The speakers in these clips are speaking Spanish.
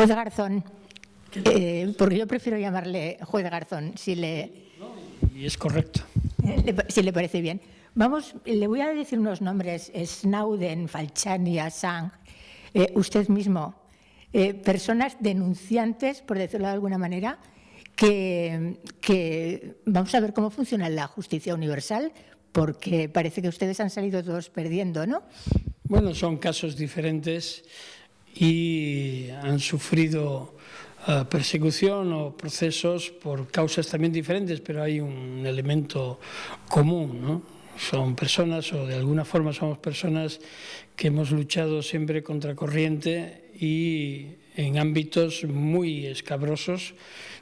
Juez Garzón, porque yo prefiero llamarle juez Garzón, si Y es correcto. si le parece bien. Vamos, le voy a decir unos nombres: Snowden, Falciani, Assange, usted mismo, personas denunciantes, por decirlo de alguna manera, que vamos a ver cómo funciona la justicia universal, porque parece que ustedes han salido todos perdiendo, ¿no? Bueno, son casos diferentes y han sufrido persecución o procesos por causas también diferentes, pero hay un elemento común, ¿no? Son personas, o de alguna forma somos personas que hemos luchado siempre contra corriente y en ámbitos muy escabrosos,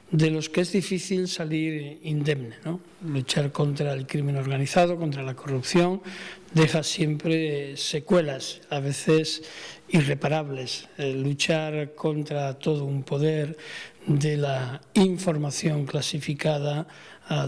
de los que es difícil salir indemne, ¿no? Luchar contra el crimen organizado, contra la corrupción, deja siempre secuelas, a veces irreparables. Luchar contra todo un poder de la información clasificada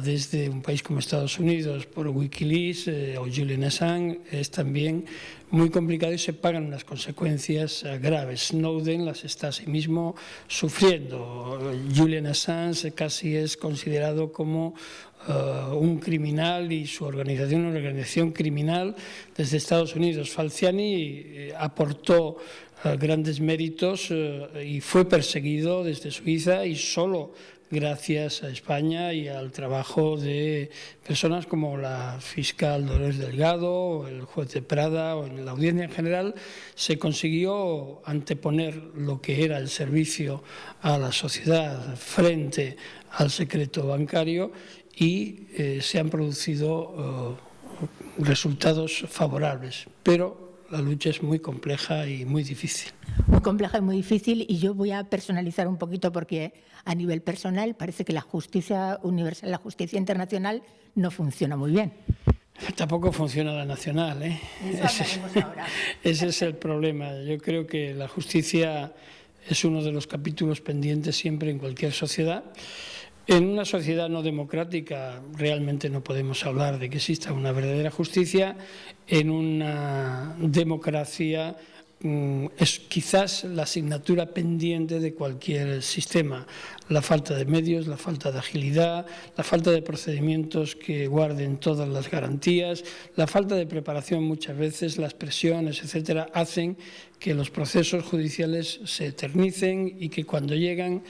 desde un país como Estados Unidos por Wikileaks o Julian Assange es también muy complicado y se pagan unas consecuencias graves. Snowden las está a sí mismo sufriendo. Julian Assange casi es considerado como un criminal y su organización una organización criminal desde Estados Unidos. Falciani aportó grandes méritos y fue perseguido desde Suiza, y solo gracias a España y al trabajo de personas como la fiscal Dolores Delgado o el juez de Prada o en la audiencia en general, se consiguió anteponer lo que era el servicio a la sociedad frente al secreto bancario y se han producido resultados favorables, pero la lucha es muy compleja y muy difícil. Muy compleja y muy difícil, y yo voy a personalizar un poquito, porque a nivel personal parece que la justicia universal, la justicia internacional no funciona muy bien. Tampoco funciona la nacional, ¿eh? Ese es el problema. Yo creo que la justicia es uno de los capítulos pendientes siempre en cualquier sociedad. En una sociedad no democrática realmente no podemos hablar de que exista una verdadera justicia. En una democracia es quizás la asignatura pendiente de cualquier sistema. La falta de medios, la falta de agilidad, la falta de procedimientos que guarden todas las garantías, la falta de preparación muchas veces, las presiones, etcétera, hacen que los procesos judiciales se eternicen y que cuando llegan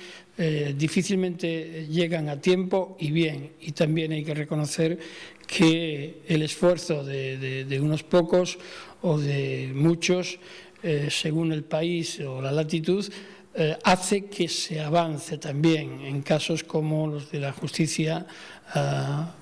difícilmente llegan a tiempo y bien. Y también hay que reconocer que el esfuerzo de unos pocos o de muchos, según el país o la latitud, hace que se avance también en casos como los de la justicia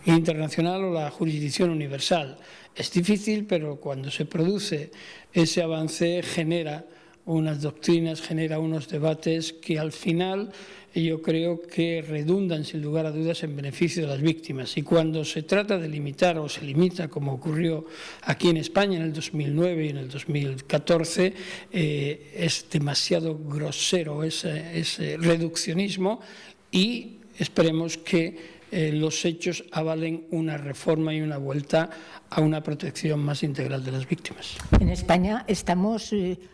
internacional o la jurisdicción universal. Es difícil, pero cuando se produce ese avance genera unas doctrinas, genera unos debates que al final yo creo que redundan sin lugar a dudas en beneficio de las víctimas. Y cuando se trata de limitar o se limita, como ocurrió aquí en España en el 2009 y en el 2014, es demasiado grosero ese reduccionismo, y esperemos que los hechos avalen una reforma y una vuelta a una protección más integral de las víctimas. En España estamos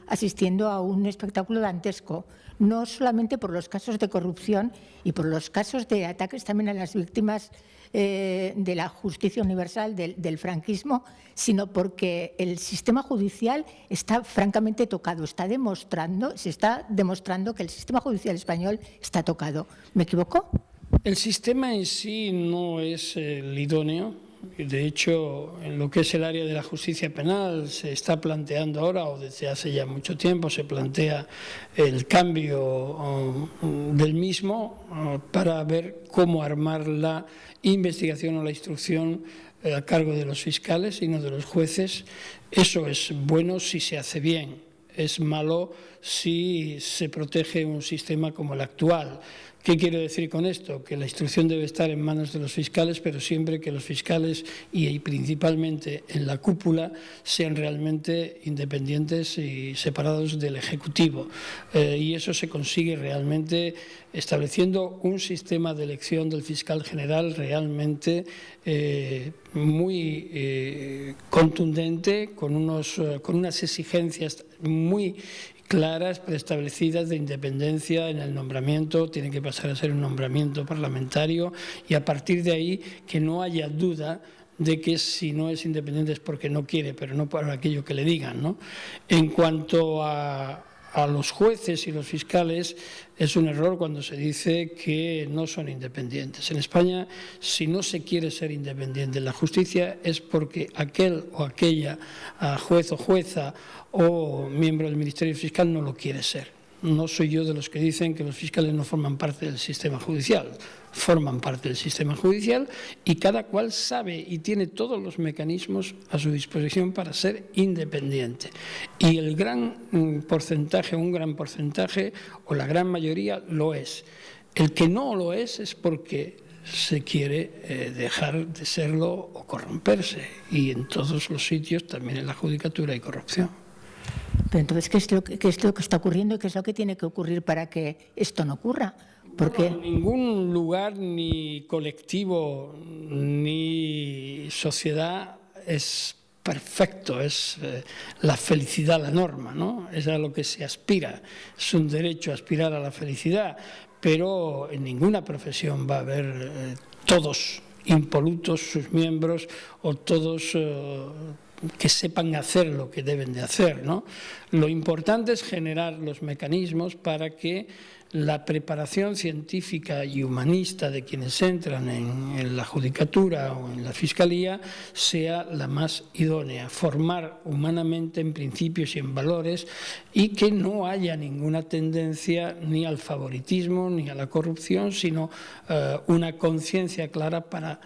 asistiendo a un espectáculo dantesco, no solamente por los casos de corrupción y por los casos de ataques también a las víctimas de la justicia universal, del franquismo, sino porque el sistema judicial está francamente tocado. Se está demostrando que el sistema judicial español está tocado. ¿Me equivoco? El sistema en sí no es el idóneo. De hecho, en lo que es el área de la justicia penal se está planteando ahora, o desde hace ya mucho tiempo, se plantea el cambio del mismo para ver cómo armar la investigación o la instrucción a cargo de los fiscales y no de los jueces. Eso es bueno si se hace bien, es malo si se protege un sistema como el actual. ¿Qué quiero decir con esto? Que la instrucción debe estar en manos de los fiscales, pero siempre que los fiscales y principalmente en la cúpula sean realmente independientes y separados del Ejecutivo. Y eso se consigue realmente estableciendo un sistema de elección del fiscal general realmente muy contundente, con unas exigencias muy claras, preestablecidas de independencia en el nombramiento, tiene que pasar a ser un nombramiento parlamentario y a partir de ahí que no haya duda de que si no es independiente es porque no quiere, pero no por aquello que le digan, ¿no? En cuanto a los jueces y los fiscales, es un error cuando se dice que no son independientes. En España, si no se quiere ser independiente en la justicia, es porque aquel o aquella juez o jueza o miembro del Ministerio Fiscal no lo quiere ser. No soy yo de los que dicen que los fiscales no forman parte del sistema judicial. Forman parte del sistema judicial y cada cual sabe y tiene todos los mecanismos a su disposición para ser independiente. Y el gran porcentaje, un gran porcentaje o la gran mayoría lo es. El que no lo es porque se quiere dejar de serlo o corromperse. Y en todos los sitios, también en la judicatura, hay corrupción. Pero entonces, ¿qué es lo que está ocurriendo y qué es lo que tiene que ocurrir para que esto no ocurra? Porque bueno, ningún lugar, ni colectivo, ni sociedad es perfecto, es la felicidad la norma, ¿no? Es a lo que se aspira, es un derecho aspirar a la felicidad, pero en ninguna profesión va a haber todos impolutos sus miembros o todos que sepan hacer lo que deben de hacer, ¿no? Lo importante es generar los mecanismos para que la preparación científica y humanista de quienes entran en la judicatura o en la fiscalía sea la más idónea, formar humanamente en principios y en valores y que no haya ninguna tendencia ni al favoritismo ni a la corrupción, sino una conciencia clara para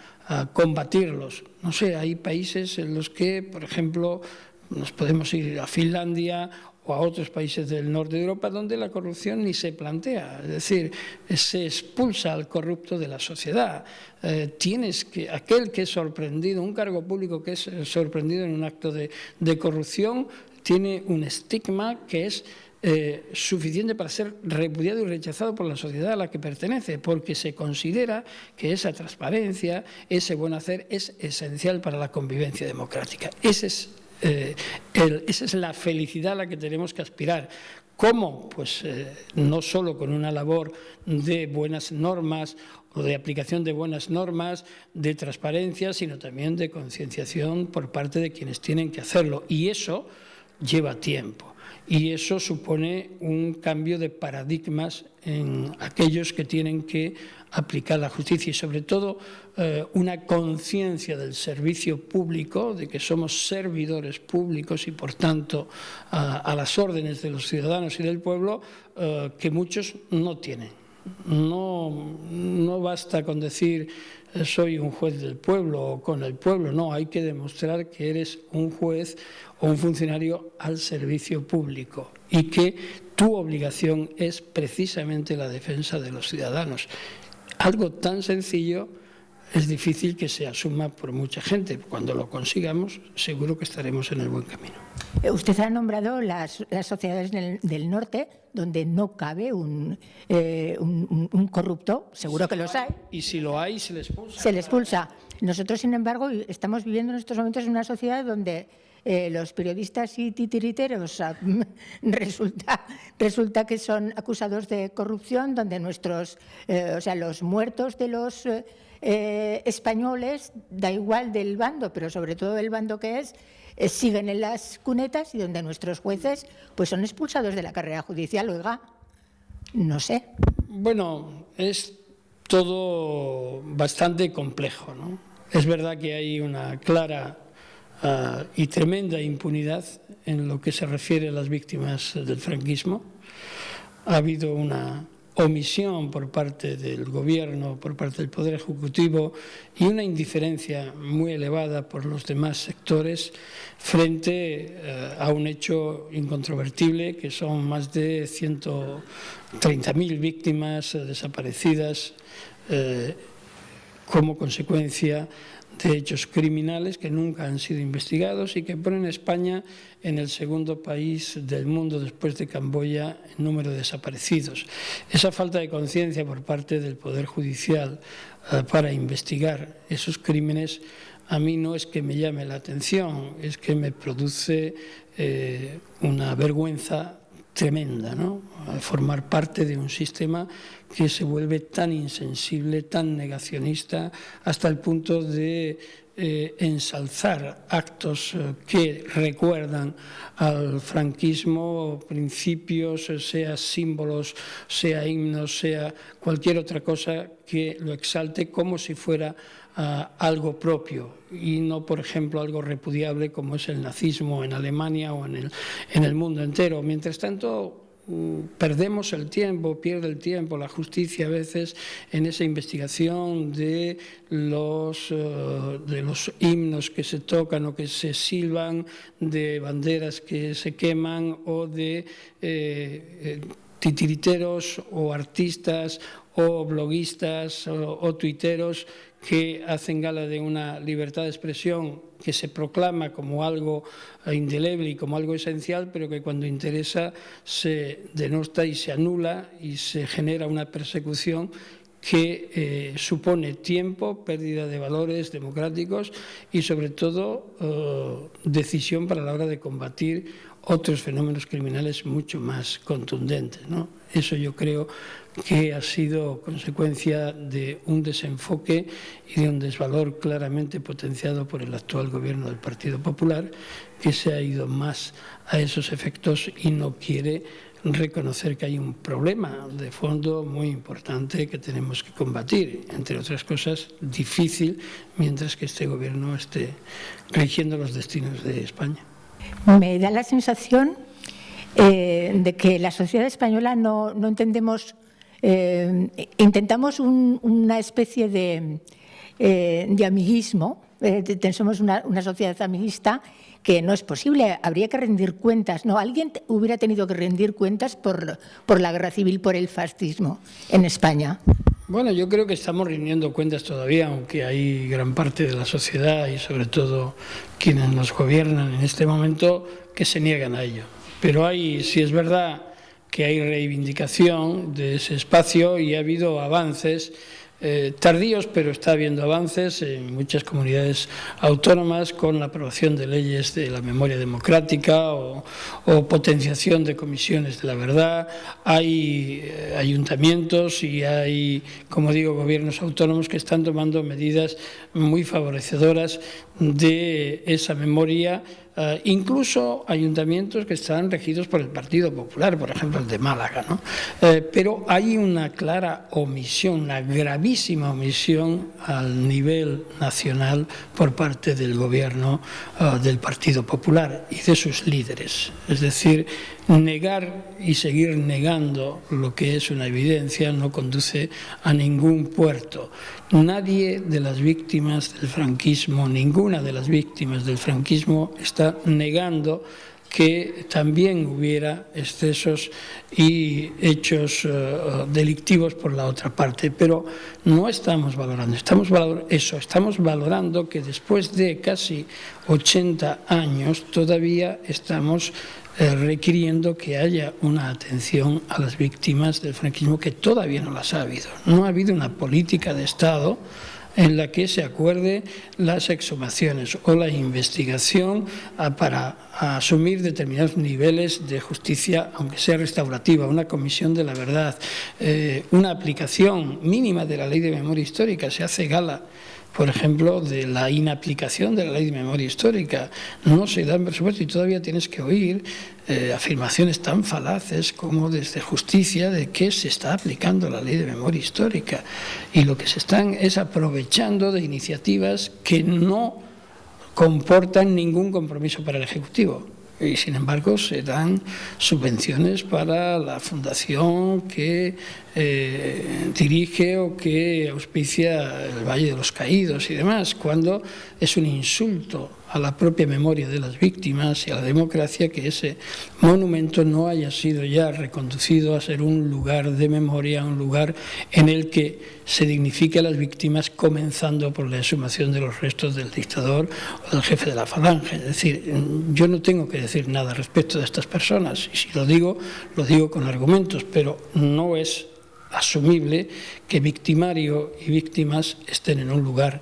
combatirlos. No sé, hay países en los que, por ejemplo, nos podemos ir a Finlandia o a otros países del norte de Europa donde la corrupción ni se plantea, es decir, se expulsa al corrupto de la sociedad. Aquel que es sorprendido, un cargo público que es sorprendido en un acto de corrupción, tiene un estigma que es suficiente para ser repudiado y rechazado por la sociedad a la que pertenece, porque se considera que esa transparencia, ese buen hacer es esencial para la convivencia democrática. Esa es la felicidad a la que tenemos que aspirar. ¿Cómo? Pues no solo con una labor de buenas normas o de aplicación de buenas normas, de transparencia, sino también de concienciación por parte de quienes tienen que hacerlo. Y eso lleva tiempo. Y eso supone un cambio de paradigmas en aquellos que tienen que aplicar la justicia y sobre todo una conciencia del servicio público, de que somos servidores públicos y por tanto a las órdenes de los ciudadanos y del pueblo, que muchos no tienen. No basta con decir soy un juez del pueblo o con el pueblo, no, hay que demostrar que eres un juez o un funcionario al servicio público y que tu obligación es precisamente la defensa de los ciudadanos. Algo tan sencillo es difícil que se asuma por mucha gente. Cuando lo consigamos, seguro que estaremos en el buen camino. Usted ha nombrado las sociedades del norte, donde no cabe un corrupto, seguro que los hay. Y si lo hay, se le expulsa. Se le expulsa. Nosotros, sin embargo, estamos viviendo en estos momentos en una sociedad donde los periodistas y titiriteros resulta que son acusados de corrupción, donde los muertos de los españoles, da igual del bando, pero sobre todo del bando que es, siguen en las cunetas y donde nuestros jueces pues son expulsados de la carrera judicial. Oiga, no sé. Bueno, es todo bastante complejo, ¿no? Es verdad que hay una clara y tremenda impunidad en lo que se refiere a las víctimas del franquismo. Ha habido una omisión por parte del Gobierno, por parte del Poder Ejecutivo y una indiferencia muy elevada por los demás sectores frente a un hecho incontrovertible que son más de 130.000 víctimas desaparecidas como consecuencia de hechos criminales que nunca han sido investigados y que ponen a España en el segundo país del mundo después de Camboya en número de desaparecidos. Esa falta de conciencia por parte del Poder Judicial para investigar esos crímenes a mí no es que me llame la atención, es que me produce una vergüenza tremenda, ¿no? Formar parte de un sistema que se vuelve tan insensible, tan negacionista, hasta el punto de ensalzar actos que recuerdan al franquismo, principios, sea símbolos, sea himnos, sea cualquier otra cosa que lo exalte como si fuera algo propio y no, por ejemplo, algo repudiable como es el nazismo en Alemania o en el mundo entero. Mientras tanto, perdemos el tiempo, pierde el tiempo la justicia a veces en esa investigación de los himnos que se tocan o que se silban, de banderas que se queman o de titiriteros o artistas o bloguistas o tuiteros que hacen gala de una libertad de expresión que se proclama como algo indeleble y como algo esencial, pero que cuando interesa se denota y se anula y se genera una persecución que supone tiempo, pérdida de valores democráticos y sobre todo decisión para la hora de combatir otros fenómenos criminales mucho más contundentes, ¿no? Eso yo creo que ha sido consecuencia de un desenfoque y de un desvalor claramente potenciado por el actual gobierno del Partido Popular, que se ha ido más a esos efectos y no quiere reconocer que hay un problema de fondo muy importante que tenemos que combatir, entre otras cosas difícil, mientras que este gobierno esté rigiendo los destinos de España. Me da la sensación de que la sociedad española no entendemos, intentamos una especie de amiguismo, somos una sociedad amiguista que no es posible, habría que rendir cuentas, ¿no? Alguien hubiera tenido que rendir cuentas por la guerra civil, por el fascismo en España. Bueno, yo creo que estamos rindiendo cuentas todavía, aunque hay gran parte de la sociedad y sobre todo quienes nos gobiernan en este momento que se niegan a ello. Pero sí es verdad que hay reivindicación de ese espacio y ha habido avances tardíos, pero está habiendo avances en muchas comunidades autónomas con la aprobación de leyes de la memoria democrática o potenciación de comisiones de la verdad. Hay ayuntamientos y hay, como digo, gobiernos autónomos que están tomando medidas muy favorecedoras de esa memoria, incluso ayuntamientos que están regidos por el Partido Popular, por ejemplo el de Málaga, ¿no? Pero hay una clara omisión, una gravísima omisión al nivel nacional por parte del gobierno del Partido Popular y de sus líderes. Es decir, negar y seguir negando lo que es una evidencia no conduce a ningún puerto. Nadie de las víctimas del franquismo, ninguna de las víctimas del franquismo está negando que también hubiera excesos y hechos delictivos por la otra parte, pero no estamos valorando, estamos valorando que después de casi 80 años todavía estamos requiriendo que haya una atención a las víctimas del franquismo que todavía no las ha habido. No ha habido una política de Estado en la que se acuerde las exhumaciones o la investigación para asumir determinados niveles de justicia, aunque sea restaurativa, una comisión de la verdad, una aplicación mínima de la Ley de Memoria Histórica. Se hace gala, por ejemplo, de la inaplicación de la Ley de Memoria Histórica. No se dan presupuestos y todavía tienes que oír afirmaciones tan falaces como desde Justicia de que se está aplicando la Ley de Memoria Histórica. Y lo que se están es aprovechando de iniciativas que no comportan ningún compromiso para el Ejecutivo. Y, sin embargo, se dan subvenciones para la fundación que dirige o que auspicia el Valle de los Caídos y demás, cuando es un insulto a la propia memoria de las víctimas y a la democracia que ese monumento no haya sido ya reconducido a ser un lugar de memoria, un lugar en el que se dignifique a las víctimas, comenzando por la exhumación de los restos del dictador o del jefe de la Falange. Es decir, yo no tengo que decir nada respecto de estas personas, y si lo digo con argumentos, pero no es asumible que victimario y víctimas estén en un lugar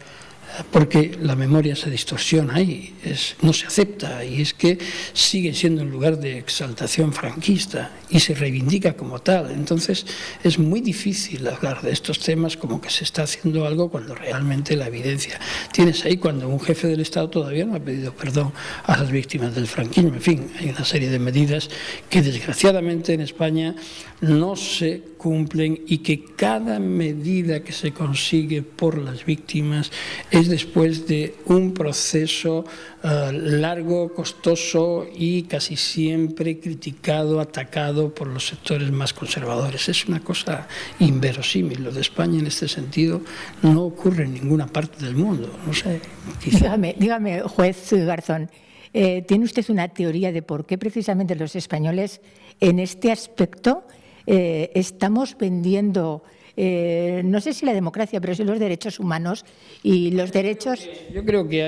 porque la memoria se distorsiona ahí, no se acepta, y es que sigue siendo un lugar de exaltación franquista y se reivindica como tal. Entonces es muy difícil hablar de estos temas como que se está haciendo algo cuando realmente la evidencia tienes ahí, cuando un jefe del Estado todavía no ha pedido perdón a las víctimas del franquismo. En fin, hay una serie de medidas que desgraciadamente en España no se cumplen, y que cada medida que se consigue por las víctimas es después de un proceso largo, costoso y casi siempre criticado, atacado por los sectores más conservadores. Es una cosa inverosímil. Lo de España en este sentido no ocurre en ninguna parte del mundo. No sé, quizá. Dígame, juez Garzón, ¿tiene usted una teoría de por qué precisamente los españoles en este aspecto estamos vendiendo, no sé si la democracia, pero sí los derechos humanos y los derechos? Yo creo que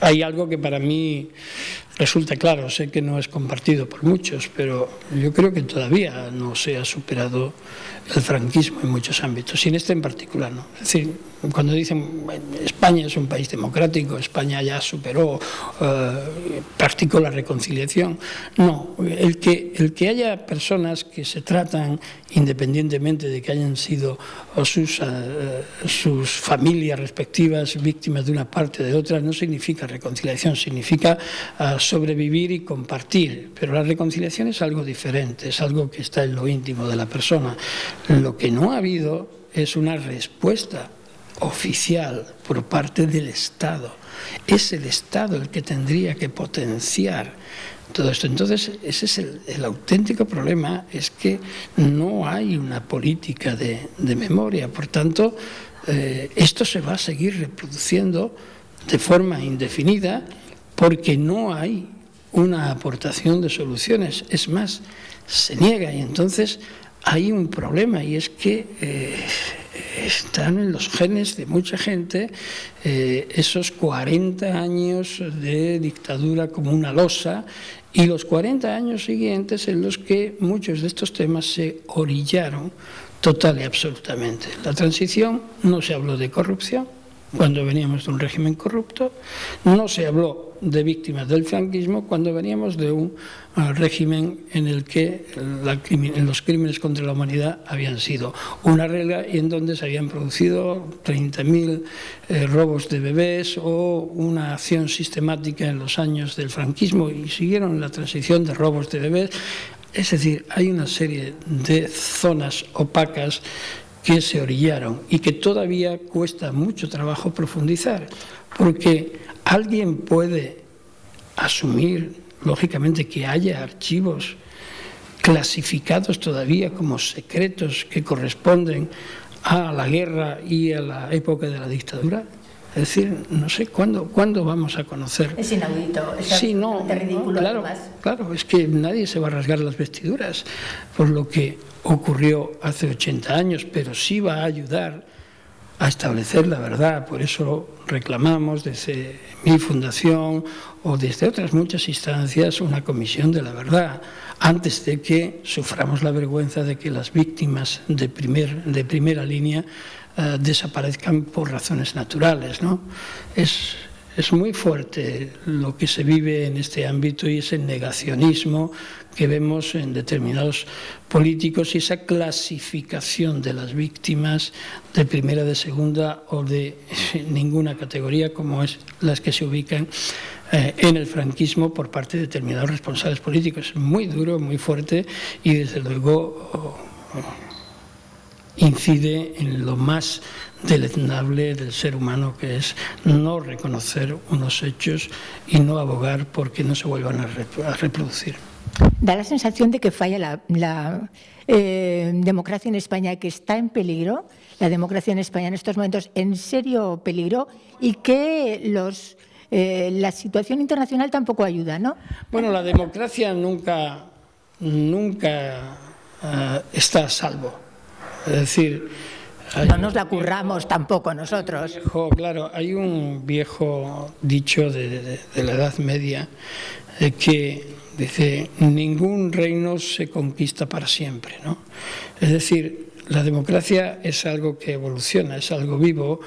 hay algo que para mí resulta claro. Sé que no es compartido por muchos, pero yo creo que todavía no se ha superado el franquismo en muchos ámbitos, y en este en particular, ¿no? Es decir, cuando dicen España es un país democrático, España ya superó, practicó la reconciliación. No, el que haya personas que se tratan independientemente de que hayan sido sus familias respectivas víctimas de una parte o de otra, no significa reconciliación, significa sobrevivir y compartir. Pero la reconciliación es algo diferente, es algo que está en lo íntimo de la persona. Lo que no ha habido es una respuesta oficial por parte del Estado. Es el Estado el que tendría que potenciar todo esto. Entonces, ese es el auténtico problema, es que no hay una política de memoria. Por tanto, esto se va a seguir reproduciendo de forma indefinida porque no hay una aportación de soluciones. Es más, se niega, y entonces hay un problema, y es que están en los genes de mucha gente esos 40 años de dictadura como una losa, y los 40 años siguientes en los que muchos de estos temas se orillaron total y absolutamente. La transición, no se habló de corrupción cuando veníamos de un régimen corrupto, no se habló de víctimas del franquismo cuando veníamos de un régimen en el que los crímenes contra la humanidad habían sido una regla, y en donde se habían producido 30.000 robos de bebés, o una acción sistemática en los años del franquismo, y siguieron la transición de robos de bebés. Es decir, hay una serie de zonas opacas que se orillaron y que todavía cuesta mucho trabajo profundizar, porque alguien puede asumir, lógicamente, que haya archivos clasificados todavía como secretos que corresponden a la guerra y a la época de la dictadura. Es decir, no sé cuándo vamos a conocer. Es inaudito, es sí, ridículo. Claro, es que nadie se va a rasgar las vestiduras por lo que ocurrió hace 80 años, pero sí va a ayudar a establecer la verdad. Por eso reclamamos desde mi fundación o desde otras muchas instancias una comisión de la verdad, antes de que suframos la vergüenza de que las víctimas de primera línea desaparezcan por razones naturales, ¿no? Es muy fuerte lo que se vive en este ámbito, y ese negacionismo que vemos en determinados políticos, y esa clasificación de las víctimas de primera, de segunda o de ninguna categoría, como es las que se ubican en el franquismo por parte de determinados responsables políticos. Es muy duro, muy fuerte, y desde luego incide en lo más deleznable del ser humano, que es no reconocer unos hechos y no abogar porque no se vuelvan a reproducir. Da la sensación de que falla la democracia en España, que está en peligro, la democracia en España en estos momentos en serio peligro, y que la situación internacional tampoco ayuda, ¿no? Bueno, la democracia nunca está a salvo. Es decir, no nos la curramos tampoco nosotros. Claro, hay un viejo dicho de la Edad Media que dice: ningún reino se conquista para siempre, ¿no? Es decir, la democracia es algo que evoluciona, es algo vivo,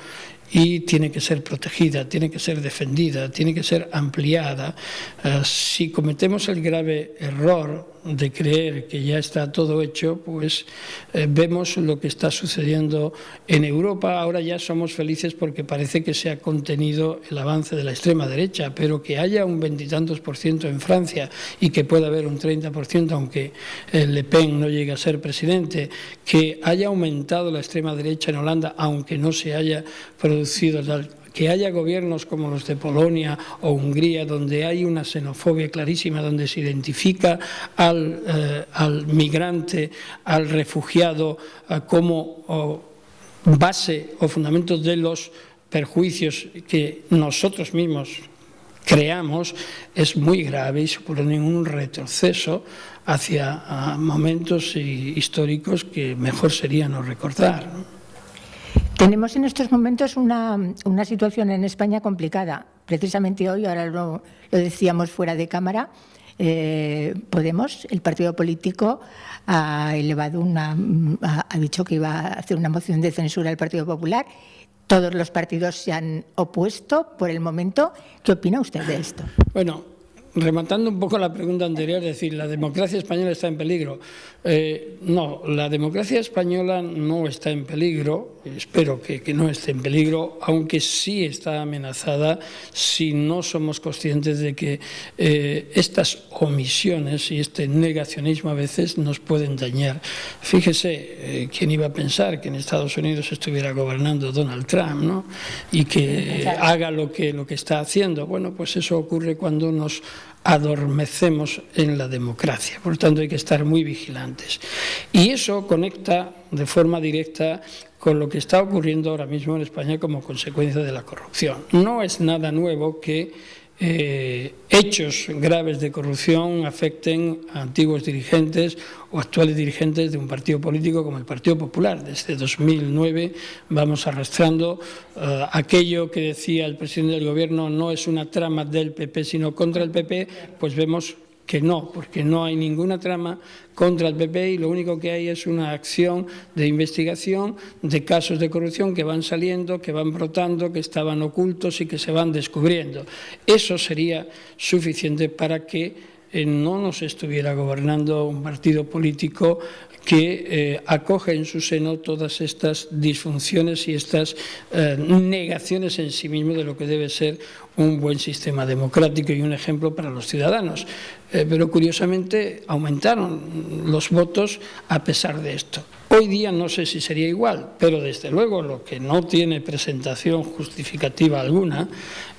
y tiene que ser protegida, tiene que ser defendida, tiene que ser ampliada. Si cometemos el grave error de creer que ya está todo hecho, pues vemos lo que está sucediendo en Europa. Ahora ya somos felices porque parece que se ha contenido el avance de la extrema derecha, pero que haya un 20 y tantos % en Francia y que pueda haber un 30%, aunque Le Pen no llegue a ser presidente, que haya aumentado la extrema derecha en Holanda, aunque no se haya producido tal, que haya gobiernos como los de Polonia o Hungría, donde hay una xenofobia clarísima, donde se identifica al migrante, al refugiado, como base o fundamento de los perjuicios que nosotros mismos creamos, es muy grave y supone un retroceso hacia momentos históricos que mejor sería no recordar, ¿no? Tenemos en estos momentos una situación en España complicada. Precisamente hoy, ahora lo decíamos fuera de cámara, Podemos, el partido político, ha dicho que iba a hacer una moción de censura al Partido Popular. Todos los partidos se han opuesto por el momento. ¿Qué opina usted de esto? Bueno, rematando un poco la pregunta anterior, es decir, ¿la democracia española está en peligro? No, la democracia española no está en peligro, espero que no esté en peligro, aunque sí está amenazada si no somos conscientes de que estas omisiones y este negacionismo a veces nos pueden dañar. Fíjese, ¿quién iba a pensar que en Estados Unidos estuviera gobernando Donald Trump, ¿no? Y que haga lo que está haciendo? Bueno, pues eso ocurre cuando nos adormecemos en la democracia. Por lo tanto, hay que estar muy vigilantes. Y eso conecta de forma directa con lo que está ocurriendo ahora mismo en España como consecuencia de la corrupción. No es nada nuevo que hechos graves de corrupción afecten a antiguos dirigentes o actuales dirigentes de un partido político como el Partido Popular. Desde 2009 vamos arrastrando aquello que decía el presidente del Gobierno, no es una trama del PP sino contra el PP, pues vemos que no, porque no hay ninguna trama contra el PP y lo único que hay es una acción de investigación de casos de corrupción que van saliendo, que van brotando, que estaban ocultos y que se van descubriendo. Eso sería suficiente para que no nos estuviera gobernando un partido político que acoge en su seno todas estas disfunciones y estas negaciones en sí mismo de lo que debe ser un buen sistema democrático y un ejemplo para los ciudadanos. Pero curiosamente aumentaron los votos a pesar de esto. Hoy día no sé si sería igual, pero desde luego lo que no tiene presentación justificativa alguna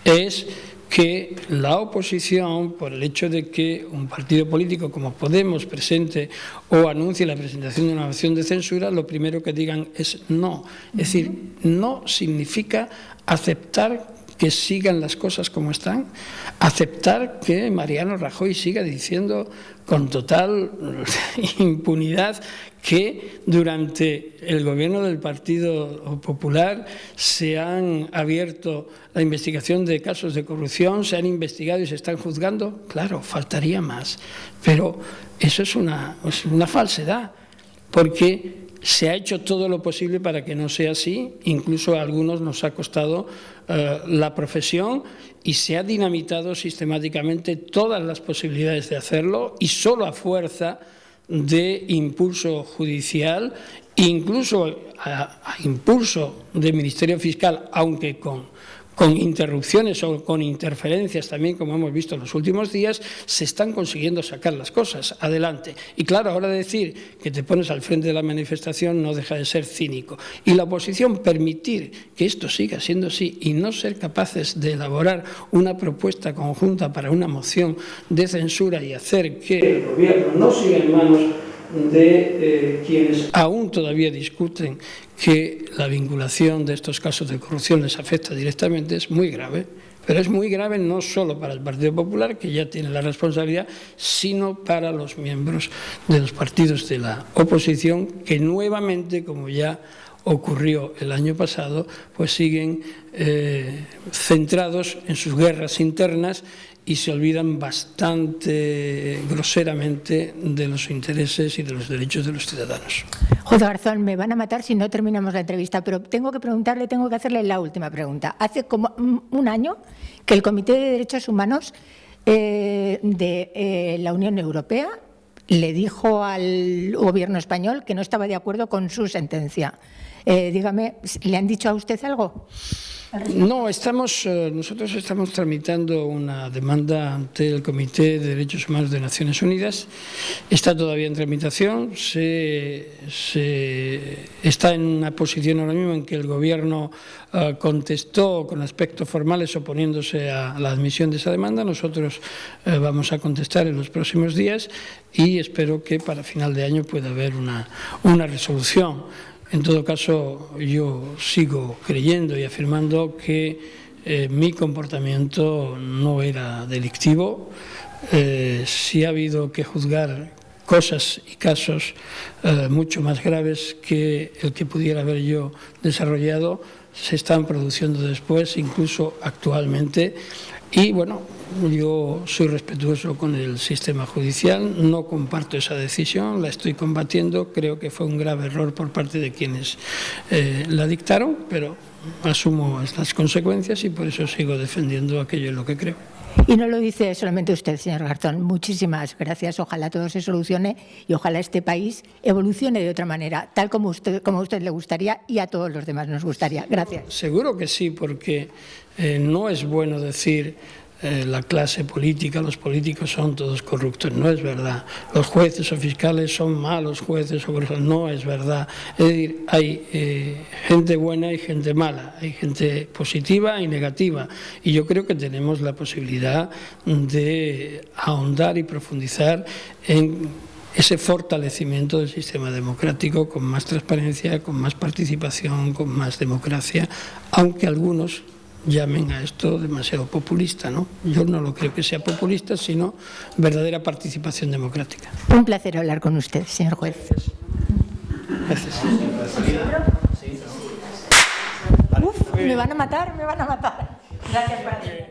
es que la oposición, por el hecho de que un partido político como Podemos presente o anuncie la presentación de una moción de censura, lo primero que digan es no. Es decir, no significa aceptar que sigan las cosas como están, aceptar que Mariano Rajoy siga diciendo con total impunidad que durante el gobierno del Partido Popular se han abierto la investigación de casos de corrupción, se han investigado y se están juzgando. Claro, faltaría más, pero eso es una falsedad, porque se ha hecho todo lo posible para que no sea así, incluso a algunos nos ha costado la profesión y se ha dinamitado sistemáticamente todas las posibilidades de hacerlo y solo a fuerza de impulso judicial, incluso a impulso del Ministerio Fiscal, aunque con interrupciones o con interferencias también, como hemos visto en los últimos días, se están consiguiendo sacar las cosas adelante. Y claro, ahora decir que te pones al frente de la manifestación no deja de ser cínico. Y la oposición permitir que esto siga siendo así y no ser capaces de elaborar una propuesta conjunta para una moción de censura y hacer que el gobierno no siga en manos de quienes aún todavía discuten que la vinculación de estos casos de corrupción les afecta directamente, es muy grave. Pero es muy grave no solo para el Partido Popular, que ya tiene la responsabilidad, sino para los miembros de los partidos de la oposición, que nuevamente, como ya ocurrió el año pasado, pues siguen centrados en sus guerras internas y se olvidan bastante groseramente de los intereses y de los derechos de los ciudadanos. Juez Garzón, me van a matar si no terminamos la entrevista, pero tengo que hacerle la última pregunta. Hace como un año que el Comité de Derechos Humanos de la Unión Europea le dijo al gobierno español que no estaba de acuerdo con su sentencia. Dígame, ¿le han dicho a usted algo? No, nosotros estamos tramitando una demanda ante el Comité de Derechos Humanos de Naciones Unidas. Está todavía en tramitación. Está en una posición ahora mismo en que el Gobierno contestó con aspectos formales oponiéndose a la admisión de esa demanda. Nosotros vamos a contestar en los próximos días y espero que para final de año pueda haber una resolución. En todo caso, yo sigo creyendo y afirmando que mi comportamiento no era delictivo. Si ha habido que juzgar cosas y casos mucho más graves que el que pudiera haber yo desarrollado, se están produciendo después, incluso actualmente. Y bueno, yo soy respetuoso con el sistema judicial, no comparto esa decisión, la estoy combatiendo, creo que fue un grave error por parte de quienes la dictaron, pero asumo estas consecuencias y por eso sigo defendiendo aquello en lo que creo. Y no lo dice solamente usted, señor Garzón. Muchísimas gracias. Ojalá todo se solucione y ojalá este país evolucione de otra manera, tal como a usted le gustaría y a todos los demás nos gustaría. Gracias. Seguro que sí, porque no es bueno decir la clase política, los políticos son todos corruptos. No es verdad. Los jueces o fiscales son malos jueces o corruptos. No es verdad. Es decir, hay gente buena y gente mala, hay gente positiva y negativa. Y yo creo que tenemos la posibilidad de ahondar y profundizar en ese fortalecimiento del sistema democrático con más transparencia, con más participación, con más democracia, aunque algunos llamen a esto demasiado populista, ¿no? Yo no lo creo que sea populista, sino verdadera participación democrática. Un placer hablar con usted, señor juez. Gracias. Uf, me van a matar. Gracias, padre.